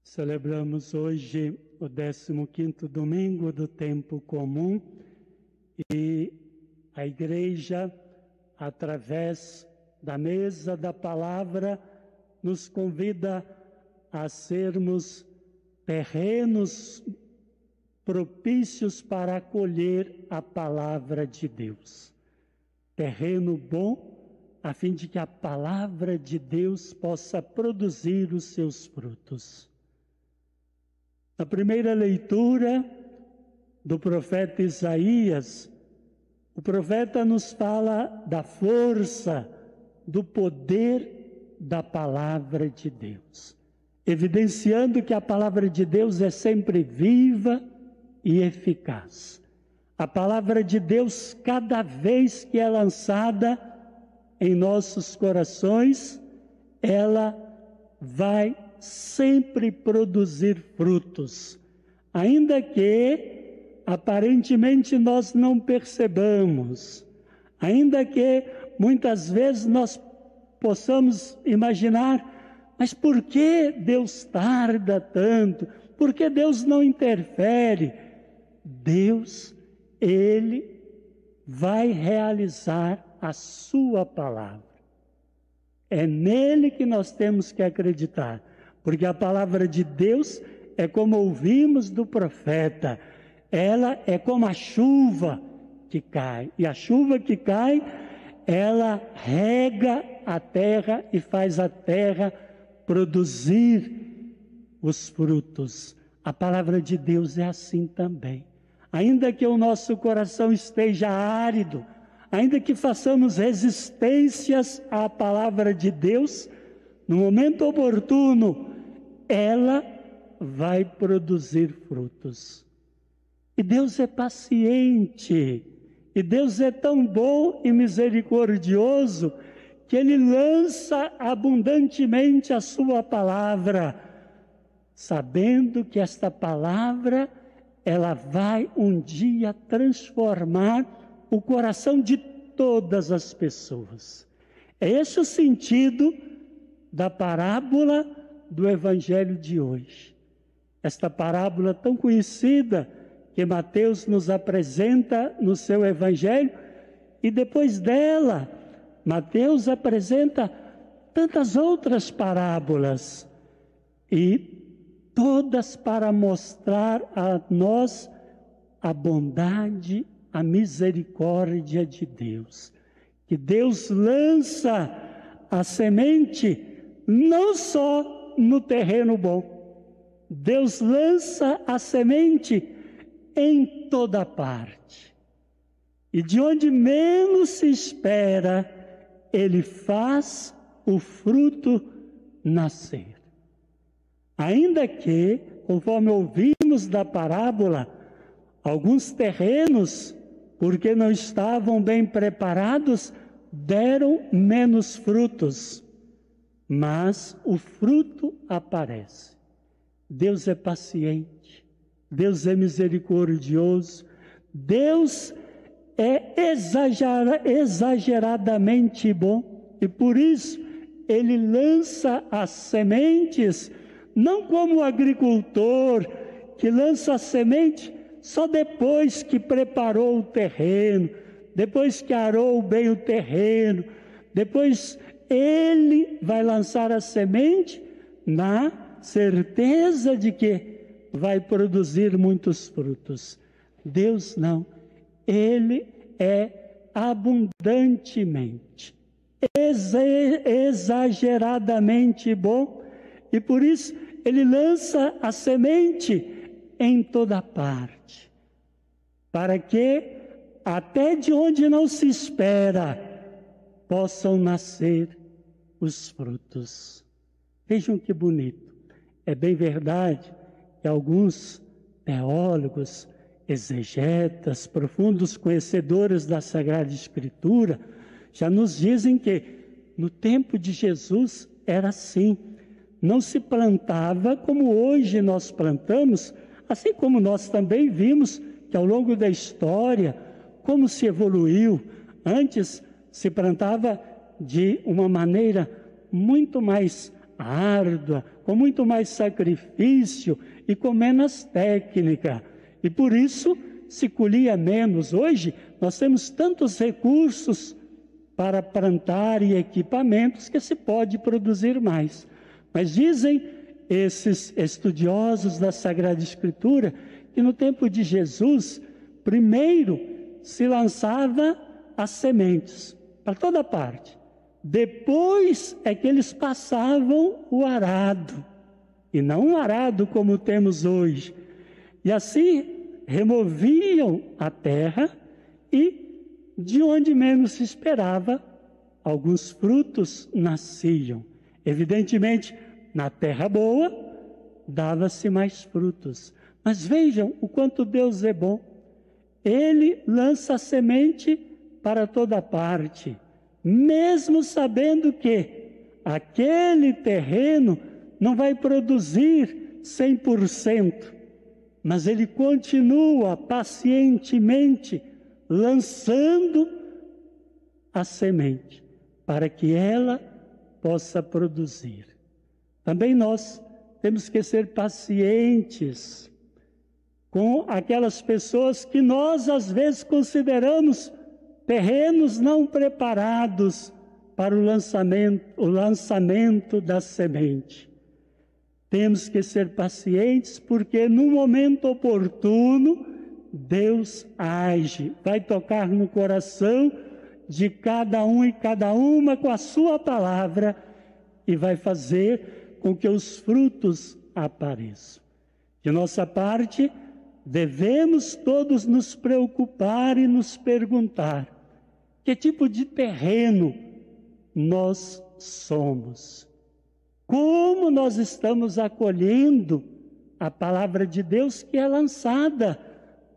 Celebramos hoje o 15º domingo do tempo comum e a Igreja, através da mesa da palavra, nos convida a sermos terrenos propícios para acolher a palavra de Deus. Terreno bom, a fim de que a palavra de Deus possa produzir os seus frutos. Na primeira leitura do profeta Isaías, o profeta nos fala da força, do poder da palavra de Deus, evidenciando que a palavra de Deus é sempre viva e eficaz. A palavra de Deus, cada vez que é lançada em nossos corações, ela vai sempre produzir frutos, ainda que aparentemente nós não percebamos, ainda que muitas vezes nós possamos imaginar, mas por que Deus tarda tanto? Por que Deus não interfere? Deus, Ele vai realizar a sua palavra. É nele que nós temos que acreditar, porque a palavra de Deus é como ouvimos do profeta, ela é como a chuva que cai, e a chuva que cai, ela rega a terra e faz a terra produzir os frutos. A palavra de Deus é assim também. Ainda que o nosso coração esteja árido, ainda que façamos resistências à palavra de Deus, no momento oportuno, ela vai produzir frutos. E Deus é paciente, e Deus é tão bom e misericordioso, que Ele lança abundantemente a sua palavra, sabendo que esta palavra, ela vai um dia transformar o coração de todas as pessoas. É esse o sentido da parábola do Evangelho de hoje. Esta parábola tão conhecida que Mateus nos apresenta no seu Evangelho, e depois dela, Mateus apresenta tantas outras parábolas, e todas para mostrar a nós a bondade, a misericórdia de Deus. Que Deus lança a semente não só no terreno bom, Deus lança a semente em toda parte. E de onde menos se espera, Ele faz o fruto nascer. Ainda que, conforme ouvimos da parábola, alguns terrenos, porque não estavam bem preparados, deram menos frutos, mas o fruto aparece. Deus é paciente, Deus é misericordioso, Deus é exageradamente bom, e por isso Ele lança as sementes, não como o agricultor que lança a semente só depois que preparou o terreno, depois que arou bem o terreno, depois ele vai lançar a semente na certeza de que vai produzir muitos frutos. Deus não, Ele é abundantemente, exageradamente bom, e por isso Ele lança a semente em toda parte, para que até de onde não se espera possam nascer os frutos. Vejam que bonito. É bem verdade que alguns teólogos, exegetas, profundos conhecedores da Sagrada Escritura, já nos dizem que no tempo de Jesus era assim. Não se plantava como hoje nós plantamos, assim como nós também vimos que ao longo da história, como se evoluiu. Antes se plantava de uma maneira muito mais árdua, com muito mais sacrifício e com menos técnica. E por isso se colhia menos. Hoje nós temos tantos recursos para plantar e equipamentos que se pode produzir mais. Mas dizem esses estudiosos da Sagrada Escritura que no tempo de Jesus, primeiro se lançava as sementes para toda parte. Depois é que eles passavam o arado, e não um arado como temos hoje. E assim removiam a terra e, de onde menos se esperava, alguns frutos nasciam. Evidentemente, na terra boa, dava-se mais frutos. Mas vejam o quanto Deus é bom. Ele lança a semente para toda parte, mesmo sabendo que aquele terreno não vai produzir 100%, mas ele continua pacientemente lançando a semente para que ela possa produzir. Também nós temos que ser pacientes com aquelas pessoas que nós às vezes consideramos terrenos não preparados para o lançamento da semente. Temos que ser pacientes, porque no momento oportuno, Deus age, vai tocar no coração de cada um e cada uma com a sua palavra e vai fazer com que os frutos apareçam. De nossa parte, devemos todos nos preocupar e nos perguntar: que tipo de terreno nós somos? Como nós estamos acolhendo a palavra de Deus que é lançada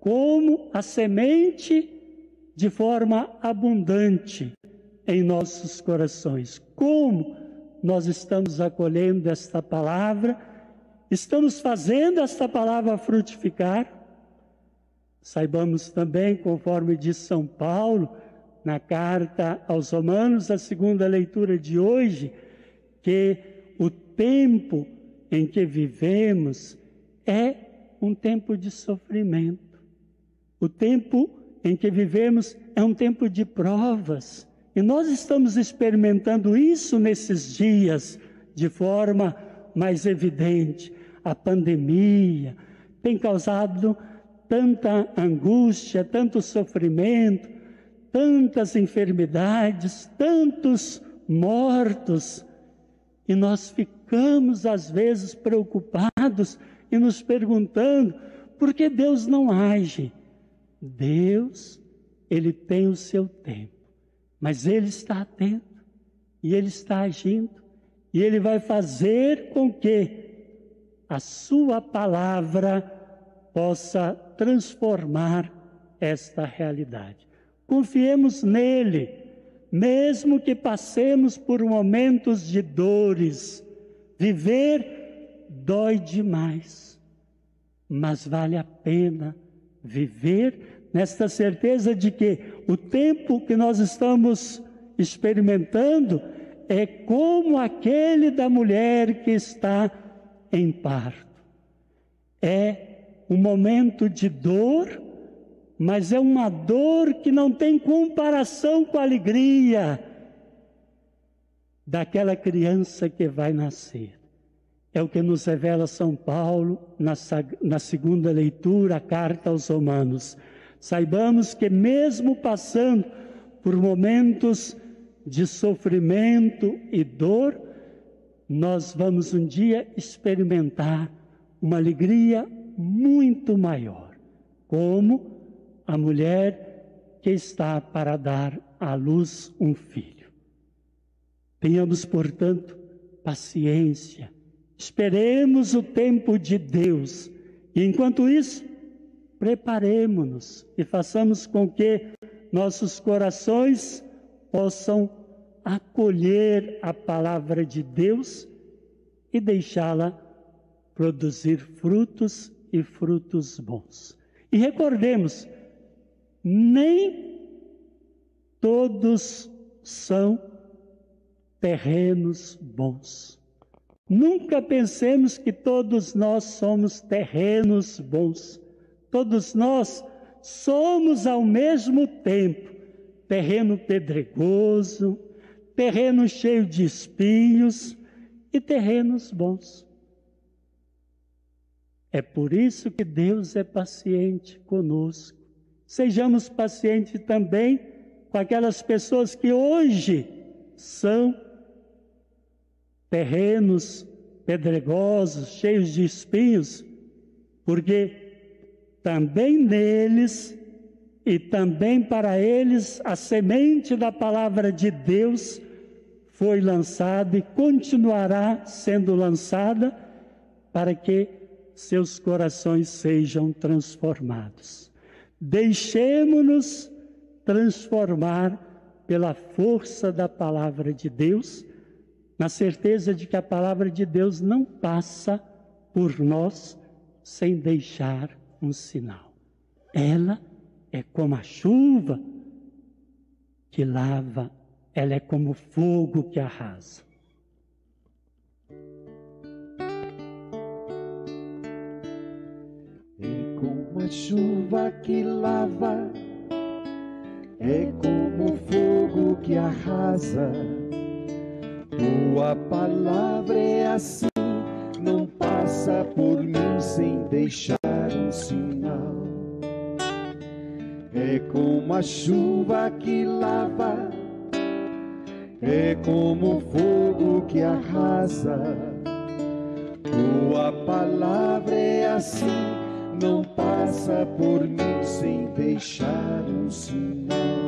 como a semente de forma abundante em nossos corações? Como nós estamos acolhendo esta palavra? Estamos fazendo esta palavra frutificar? Saibamos também, conforme diz São Paulo, na carta aos Romanos, a segunda leitura de hoje, que o tempo em que vivemos é um tempo de sofrimento. O tempo em que vivemos é um tempo de provas. E nós estamos experimentando isso nesses dias de forma mais evidente. A pandemia tem causado tanta angústia, tanto sofrimento, tantas enfermidades, tantos mortos. E nós ficamos, às vezes, preocupados e nos perguntando por que Deus não age. Deus, Ele tem o seu tempo, mas Ele está atento e Ele está agindo. E Ele vai fazer com que a sua palavra possa transformar esta realidade. Confiemos nele, mesmo que passemos por momentos de dores. Viver dói demais, mas vale a pena viver nesta certeza de que o tempo que nós estamos experimentando é como aquele da mulher que está em parto. É um momento de dor, mas é uma dor que não tem comparação com a alegria daquela criança que vai nascer. É o que nos revela São Paulo na segunda leitura, a carta aos Romanos. Saibamos que mesmo passando por momentos de sofrimento e dor, nós vamos um dia experimentar uma alegria muito maior, como a mulher que está para dar à luz um filho. Tenhamos, portanto, paciência, esperemos o tempo de Deus, e enquanto isso, preparemo-nos e façamos com que nossos corações possam acolher a palavra de Deus e deixá-la produzir frutos e frutos bons. E recordemos, nem todos são terrenos bons. Nunca pensemos que todos nós somos terrenos bons. Todos nós somos ao mesmo tempo terreno pedregoso, terreno cheio de espinhos e terrenos bons. É por isso que Deus é paciente conosco. Sejamos pacientes também com aquelas pessoas que hoje são terrenos pedregosos, cheios de espinhos, porque também neles e também para eles a semente da palavra de Deus foi lançada e continuará sendo lançada para que seus corações sejam transformados. Deixemo-nos transformar pela força da palavra de Deus, na certeza de que a palavra de Deus não passa por nós sem deixar um sinal. Ela é como a chuva que lava, ela é como o fogo que arrasa. É como a chuva que lava, é como o fogo que arrasa. Tua palavra é assim, não passa por mim sem deixar um sinal. É como a chuva que lava, é como o fogo que arrasa. Tua palavra é assim, não passa por mim sem deixar um sinal.